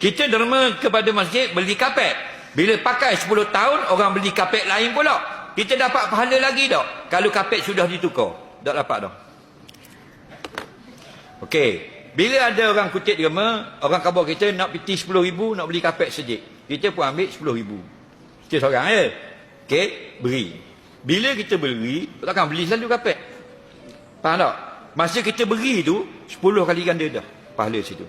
Kita derma kepada masjid beli kapet. Bila pakai 10 tahun, orang beli kapet lain pula. Kita dapat pahala lagi tak? Kalau kapet sudah ditukar. Tak dapat dah. Okey. Bila ada orang kutip derma, orang khabar kita nak piti 10,000 nak beli kapet sejik. Kita pun ambil 10,000. Kita seorang ya. Okey, beri. Bila kita beri, takkan beli selalu kapet. Faham tak? Masa kita beri tu 10 kali ganda dah pahala situ.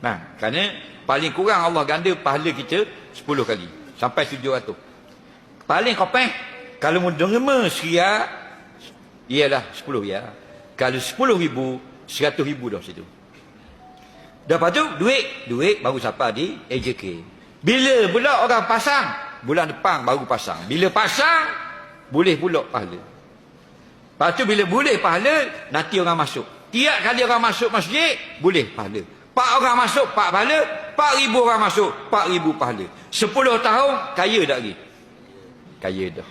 Nah, kerana paling kurang Allah ganda pahala kita 10 kali sampai 700. Paling kopeh kalau mau derma seria ialah 10 ya. Kalau 10,000 100,000 dah situ. Dah lepas tu duit baru sampai di AJK. Bila pula orang pasang? Bulan depan baru pasang. Bila pasang boleh pula pahala. Lepas tu bila boleh pahala, nanti orang masuk. Tiap kali orang masuk masjid, boleh pahala. 4 orang masuk, 4 pahala. 4,000 orang masuk, 4,000 pahala. 10 tahun, kaya tak lagi? Kaya dah.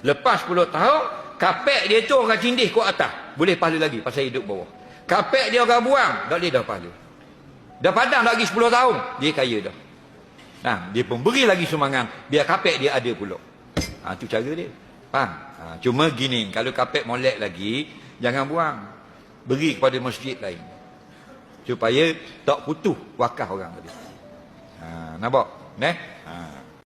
Lepas 10 tahun, kapek dia tu orang tindih ke atas. Boleh pahala lagi, pasal hidup bawah. Kapek dia orang buang, tak boleh dah pahala. Dah padam lagi 10 tahun, dia kaya dah. Dia pun beri lagi sumbangan, biar kapek dia ada pula. Tu cara dia. Faham? Cuma gini, kalau kapek molek lagi, jangan buang. Beri kepada masjid lain. Supaya tak putus wakaf orang tadi. Nampak?